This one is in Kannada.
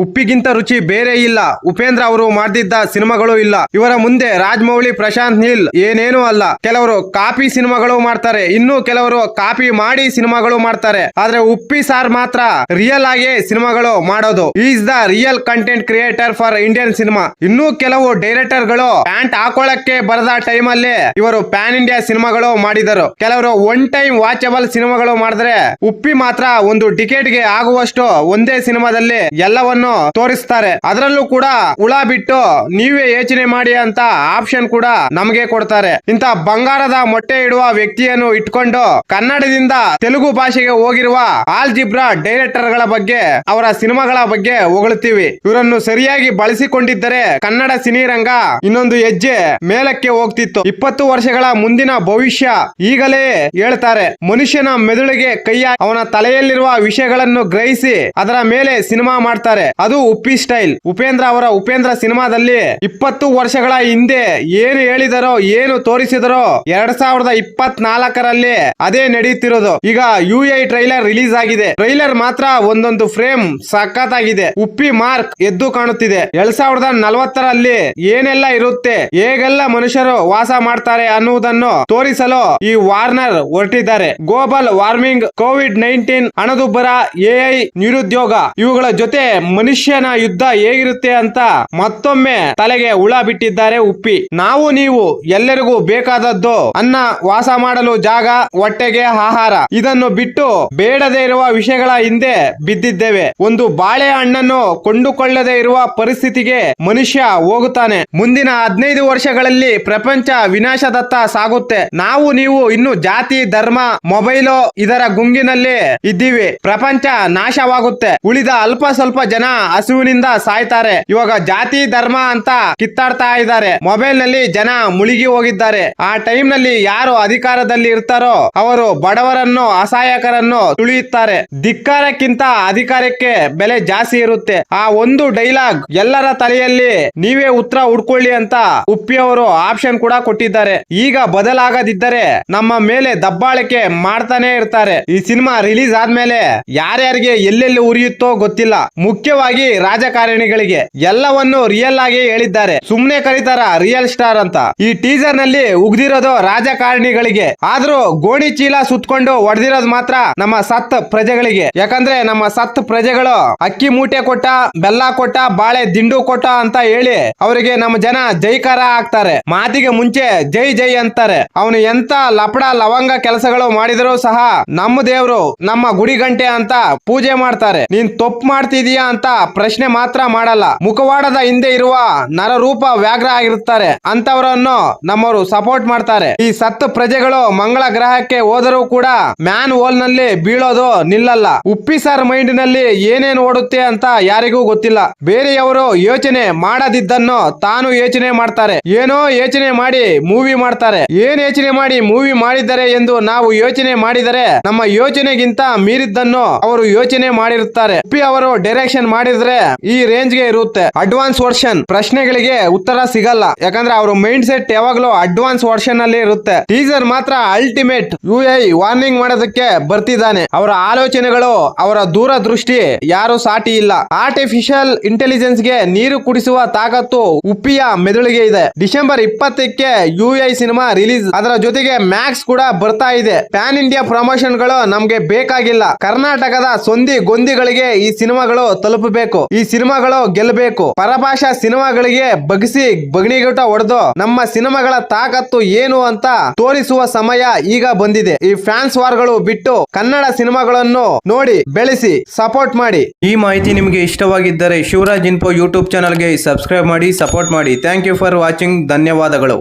ಉಪ್ಪಿಗಿಂತ ರುಚಿ ಬೇರೆ ಇಲ್ಲ. ಉಪೇಂದ್ರ ಅವರು ಮಾಡ್ತಿದ್ದ ಸಿನಿಮಾಗಳು ಇಲ್ಲ. ಇವರ ಮುಂದೆ ರಾಜಮೌಳಿ, ಪ್ರಶಾಂತ್ ನೀಲ್ ಏನೇನೂ ಅಲ್ಲ. ಕೆಲವರು ಕಾಪಿ ಸಿನಿಮಾಗಳು ಮಾಡ್ತಾರೆ, ಇನ್ನು ಕೆಲವರು ಕಾಪಿ ಮಾಡಿ ಸಿನಿಮಾಗಳು ಮಾಡ್ತಾರೆ. ಆದ್ರೆ ಉಪ್ಪಿ ಸಾರ್ ಮಾತ್ರ ರಿಯಲ್ ಆಗಿ ಸಿನಿಮಾಗಳು ಮಾಡೋದು. Is the real content creator for Indian cinema. ಇನ್ನು ಕೆಲವು ಡೈರೆಕ್ಟರ್ ಗಳು ಪ್ಯಾಂಟ್ ಹಾಕೊಳ್ಳಕ್ಕೆ ಬರದ ಟೈಮ್ ಅಲ್ಲಿ ಇವರು ಪ್ಯಾನ್ ಇಂಡಿಯಾ ಸಿನಿಮಾಗಳು ಮಾಡಿದರು. ಕೆಲವರು ಒನ್ ಟೈಮ್ ವಾಚಬಲ್ ಸಿನಿಮಾಗಳು ಮಾಡಿದ್ರೆ, ಉಪ್ಪಿ ಮಾತ್ರ ಒಂದು ಟಿಕೆಟ್ ಗೆ ಆಗುವಷ್ಟು ಒಂದೇ ಸಿನಿಮಾದಲ್ಲಿ ಎಲ್ಲವನ್ನು ತೋರಿಸ್ತಾರೆ. ಅದರಲ್ಲೂ ಕೂಡ ಹುಳ ಬಿಟ್ಟು ನೀವೇ ಯೋಚನೆ ಮಾಡಿ ಅಂತ ಆಪ್ಷನ್ ಕೂಡ ನಮಗೆ ಕೊಡ್ತಾರೆ. ಇಂತ ಬಂಗಾರದ ಮೊಟ್ಟೆ ಇಡುವ ವ್ಯಕ್ತಿಯನ್ನು ಇಟ್ಕೊಂಡು ಕನ್ನಡದಿಂದ ತೆಲುಗು ಭಾಷೆಗೆ ಹೋಗಿರುವ ಆಲ್ಜಿಬ್ರಾ ಡೈರೆಕ್ಟರ್ ಗಳ ಬಗ್ಗೆ, ಅವರ ಸಿನಿಮಾಗಳ ಬಗ್ಗೆ ಹೊಗಳುತ್ತೀವಿ. ಇವರನ್ನು ಸರಿಯಾಗಿ ಬಳಸಿಕೊಂಡಿದ್ದರೆ ಕನ್ನಡ ಸಿನಿರಂಗ ಇನ್ನೊಂದು ಹೆಜ್ಜೆ ಮೇಲಕ್ಕೆ ಹೋಗ್ತಿತ್ತು. 20 ವರ್ಷಗಳ ಮುಂದಿನ ಭವಿಷ್ಯ ಈಗಲೇ ಹೇಳ್ತಾರೆ. ಮನುಷ್ಯನ ಮೆದುಳಿಗೆ ಕೈಯ ಅವನ ತಲೆಯಲ್ಲಿರುವ ವಿಷಯಗಳನ್ನು ಗ್ರಹಿಸಿ ಅದರ ಮೇಲೆ ಸಿನಿಮಾ ಮಾಡ್ತಾರೆ. ಅದು ಉಪ್ಪಿ ಸ್ಟೈಲ್. ಉಪೇಂದ್ರ ಅವರ ಉಪೇಂದ್ರ ಸಿನಿಮಾದಲ್ಲಿ 20 ವರ್ಷಗಳ ಹಿಂದೆ ಏನು ಹೇಳಿದರೋ, ಏನು ತೋರಿಸಿದರೋ 2024ರಲ್ಲಿ ಅದೇ ನಡೆಯುತ್ತಿರೋದು. ಈಗ UI ಟ್ರೈಲರ್ ರಿಲೀಸ್ ಆಗಿದೆ. ಟ್ರೈಲರ್ ಮಾತ್ರ ಒಂದೊಂದು ಫ್ರೇಮ್ ಸಖತ್ತಾಗಿದೆ. ಉಪ್ಪಿ ಮಾರ್ಕ್ ಎದ್ದು ಕಾಣುತ್ತಿದೆ. 2040ರಲ್ಲಿ ಏನೆಲ್ಲ ಇರುತ್ತೆ, ಹೇಗೆಲ್ಲ ಮನುಷ್ಯರು ವಾಸ ಮಾಡ್ತಾರೆ ಅನ್ನುವುದನ್ನು ತೋರಿಸಲು ಈ ವಾರ್ನರ್ ಹೊರಟಿದ್ದಾರೆ. ಗ್ಲೋಬಲ್ ವಾರ್ಮಿಂಗ್, ಕೋವಿಡ್-19, ಹಣದುಬ್ಬರ, AI, ನಿರುದ್ಯೋಗ ಇವುಗಳ ಜೊತೆ ಮನುಷ್ಯನ ಯುದ್ಧ ಹೇಗಿರುತ್ತೆ ಅಂತ ಮತ್ತೊಮ್ಮೆ ತಲೆಗೆ ಹುಳ ಬಿಟ್ಟಿದ್ದಾರೆ ಉಪ್ಪಿ. ನಾವು ನೀವು ಎಲ್ಲರಿಗೂ ಬೇಕಾದದ್ದು ಅನ್ನ, ವಾಸ ಮಾಡಲು ಜಾಗ, ಹೊಟ್ಟೆಗೆ ಆಹಾರ. ಇದನ್ನು ಬಿಟ್ಟು ಬೇಡದೇ ಇರುವ ವಿಷಯಗಳ ಹಿಂದೆ ಬಿದ್ದಿದ್ದೇವೆ. ಒಂದು ಬಾಳೆಹಣ್ಣನ್ನು ಕೊಂಡುಕೊಳ್ಳದೆ ಇರುವ ಪರಿಸ್ಥಿತಿಗೆ ಮನುಷ್ಯ ಹೋಗುತ್ತಾನೆ. ಮುಂದಿನ 15 ವರ್ಷಗಳಲ್ಲಿ ಪ್ರಪಂಚ ವಿನಾಶದತ್ತ ಸಾಗುತ್ತೆ. ನಾವು ನೀವು ಇನ್ನು ಜಾತಿ, ಧರ್ಮ, ಮೊಬೈಲು ಇದರ ಗುಂಗಿನಲ್ಲಿ ಇದ್ದೀವಿ. ಪ್ರಪಂಚ ನಾಶವಾಗುತ್ತೆ. ಉಳಿದ ಅಲ್ಪ ಸ್ವಲ್ಪ ಜನ ಹಸುವಿನಿಂದ ಸಾಯ್ತಾರೆ. ಇವಾಗ ಜಾತಿ, ಧರ್ಮ ಅಂತ ಕಿತ್ತಾಡ್ತಾ ಇದ್ದಾರೆ. ಮೊಬೈಲ್ ನಲ್ಲಿ ಜನ ಮುಳುಗಿ ಹೋಗಿದ್ದಾರೆ. ಆ ಟೈಮ್ ನಲ್ಲಿ ಯಾರು ಅಧಿಕಾರದಲ್ಲಿ ಇರ್ತಾರೋ ಅವರು ಬಡವರನ್ನು, ಅಸಹಾಯಕರನ್ನು ತುಳಿಯುತ್ತಾರೆ. ಧಿಕ್ಕಾರಕ್ಕಿಂತ ಅಧಿಕಾರಕ್ಕೆ ಬೆಲೆ ಜಾಸ್ತಿ ಇರುತ್ತೆ. ಆ ಒಂದು ಡೈಲಾಗ್ ಎಲ್ಲರ ತಲೆಯಲ್ಲಿ ನೀವೇ ಉತ್ತರ ಹುಡ್ಕೊಳ್ಳಿ ಅಂತ ಉಪ್ಪಿ ಅವರು ಆಪ್ಷನ್ ಕೂಡ ಕೊಟ್ಟಿದ್ದಾರೆ. ಈಗ ಬದಲಾಗದಿದ್ದರೆ ನಮ್ಮ ಮೇಲೆ ದಬ್ಬಾಳಿಕೆ ಮಾಡ್ತಾನೆ ಇರ್ತಾರೆ. ಈ ಸಿನಿಮಾ ರಿಲೀಸ್ ಆದ್ಮೇಲೆ ಯಾರ್ಯಾರಿಗೆ ಎಲ್ಲೆಲ್ಲಿ ಉರಿಯುತ್ತೋ ಗೊತ್ತಿಲ್ಲ. ಮುಖ್ಯವಾಗಿ ರಾಜಕಾರಣಿಗಳಿಗೆ ಎಲ್ಲವನ್ನು ರಿಯಲ್ ಆಗಿ ಹೇಳಿದ್ದಾರೆ. ಸುಮ್ನೆ ಕರೀತಾರ ರಿಯಲ್ ಸ್ಟಾರ್ ಅಂತ. ಈ ಟೀಸರ್ ನಲ್ಲಿ ಉಗ್ದಿರೋದು ರಾಜಕಾರಣಿಗಳಿಗೆ, ಆದ್ರೂ ಗೋಣಿ ಚೀಲ ಸುತ್ಕೊಂಡು ಹೊಡೆದಿರೋದು ಮಾತ್ರ ನಮ್ಮ ಸತ್ ಪ್ರಜೆಗಳಿಗೆ. ಯಾಕಂದ್ರೆ ನಮ್ಮ ಸತ್ ಪ್ರಜೆಗಳು ಅಕ್ಕಿ ಮೂಟೆ ಕೊಟ್ಟ, ಬೆಲ್ಲ ಕೊಟ್ಟ, ಬಾಳೆ ದಿಂಡು ಕೊಟ್ಟ ಅಂತ ಹೇಳಿ ಅವರಿಗೆ ನಮ್ಮ ಜನ ಜೈಕಾರ ಹಾಕ್ತಾರೆ. ಮಾತಿಗೆ ಮುಂಚೆ ಜೈ ಜೈ ಅಂತಾರೆ. ಅವನು ಎಂತ ಲಪಡ ಲವಂಗ ಕೆಲಸಗಳು ಮಾಡಿದರೂ ಸಹ ನಮ್ಮ ದೇವ್ರು, ನಮ್ಮ ಗುಡಿ ಗಂಟೆ ಅಂತ ಪೂಜೆ ಮಾಡ್ತಾರೆ. ನೀನ್ ತಪ್ಪು ಮಾಡ್ತಿದೀಯಾ ಅಂತ ಪ್ರಶ್ನೆ ಮಾತ್ರ ಮಾಡಲ್ಲ. ಮುಖವಾಡದ ಹಿಂದೆ ಇರುವ ನರರೂಪ ವ್ಯಾಘ್ರ ಆಗಿರುತ್ತಾರೆ. ಅಂತವರನ್ನು ನಮ್ಮವರು ಸಪೋರ್ಟ್ ಮಾಡ್ತಾರೆ. ಈ ಸತ್ತು ಪ್ರಜೆಗಳು ಮಂಗಳ ಗ್ರಹಕ್ಕೆ ಹೋದರೂ ಕೂಡ ಮ್ಯಾನ್ ಹೋಲ್ ನಲ್ಲಿ ಬೀಳೋದು ನಿಲ್ಲಲ್ಲ. ಉಪ್ಪಿ ಸರ್ ಮೈಂಡ್ ನಲ್ಲಿ ಏನೇನು ಓಡುತ್ತೆ ಅಂತ ಯಾರಿಗೂ ಗೊತ್ತಿಲ್ಲ. ಬೇರೆಯವರು ಯೋಚನೆ ಮಾಡದಿದ್ದನ್ನು ತಾನು ಯೋಚನೆ ಮಾಡ್ತಾರೆ. ಏನೋ ಯೋಚನೆ ಮಾಡಿ ಮೂವಿ ಮಾಡ್ತಾರೆ. ಏನ್ ಯೋಚನೆ ಮಾಡಿ ಮೂವಿ ಮಾಡಿದ್ದಾರೆ ಎಂದು ನಾವು ಯೋಚನೆ ಮಾಡಿದರೆ ನಮ್ಮ ಯೋಚನೆಗಿಂತ ಮೀರಿದ್ದನ್ನು ಅವರು ಯೋಚನೆ ಮಾಡಿರುತ್ತಾರೆ. ಉಪ್ಪಿ ಅವರು ಡೈರೆಕ್ಷನ್ ಮಾಡಿದ್ರೆ ಈ ರೇಂಜ್ ಗೆ ಇರುತ್ತೆ. ಅಡ್ವಾನ್ಸ್ ವರ್ಷನ್ ಪ್ರಶ್ನೆಗಳಿಗೆ ಉತ್ತರ ಸಿಗಲ್ಲ. ಯಾಕಂದ್ರೆ ಅವರ ಮೈಂಡ್ ಸೆಟ್ ಯಾವಾಗ್ಲೂ ಅಡ್ವಾನ್ಸ್ ವರ್ಷನ್ ಅಲ್ಲಿ ಇರುತ್ತೆ. ಟೀಸರ್ ಮಾತ್ರ ಅಲ್ಟಿಮೇಟ್. UI ವಾರ್ನಿಂಗ್ ಮಾಡೋದಕ್ಕೆ ಬರ್ತಿದ್ದಾನೆ. ಅವರ ಆಲೋಚನೆಗಳು, ಅವರ ದೂರದೃಷ್ಟಿ ಯಾರು ಸಾಟಿ ಇಲ್ಲ. ಆರ್ಟಿಫಿಷಿಯಲ್ ಇಂಟೆಲಿಜೆನ್ಸ್ ಗೆ ನೀರು ಕುಡಿಸುವ ತಾಕತ್ತು ಉಪ್ಪಿಯ ಮೆದುಳಿಗೆ ಇದೆ. ಡಿಸೆಂಬರ್ 20ಕ್ಕೆ UI ಸಿನಿಮಾ ರಿಲೀಸ್. ಅದರ ಜೊತೆಗೆ ಮ್ಯಾಕ್ಸ್ ಕೂಡ ಬರ್ತಾ ಇದೆ. ಪ್ಯಾನ್ ಇಂಡಿಯಾ ಪ್ರಮೋಷನ್ ಗಳು ನಮ್ಗೆ ಬೇಕಾಗಿಲ್ಲ. ಕರ್ನಾಟಕದ ಸೊಂದಿ ಗೊಂದಿಗಳಿಗೆ ಈ ಸಿನಿಮಾಗಳು ತಲುಪಬೇಕು. ಈ ಸಿನಿಮಾಗಳು ಗೆಲ್ಲಬೇಕು. ಪರಭಾಷಾ ಸಿನಿಮಾಗಳಿಗೆ ಬಗ್ಸಿ ಬಗಣಿಗೂಟ ಹೊಡೆದು ನಮ್ಮ ಸಿನಿಮಾಗಳ ತಾಕತ್ತು ಏನು ಅಂತ ತೋರಿಸುವ ಸಮಯ ಈಗ ಬಂದಿದೆ. ಈ ಫ್ಯಾನ್ಸ್ ವಾರ್ಗಳು ಬಿಟ್ಟು ಕನ್ನಡ ಸಿನಿಮಾಗಳನ್ನು ನೋಡಿ ಬೆಳೆಸಿ ಸಪೋರ್ಟ್ ಮಾಡಿ. ಈ ಮಾಹಿತಿ ನಿಮಗೆ ಇಷ್ಟವಾಗಿದ್ದರೆ ಶಿವರಾಜ್ ಇನ್ಫೋ ಯೂಟ್ಯೂಬ್ ಚಾನಲ್ಗೆ ಸಬ್ಸ್ಕ್ರೈಬ್ ಮಾಡಿ, ಸಪೋರ್ಟ್ ಮಾಡಿ. Thank you for watching. ಧನ್ಯವಾದಗಳು.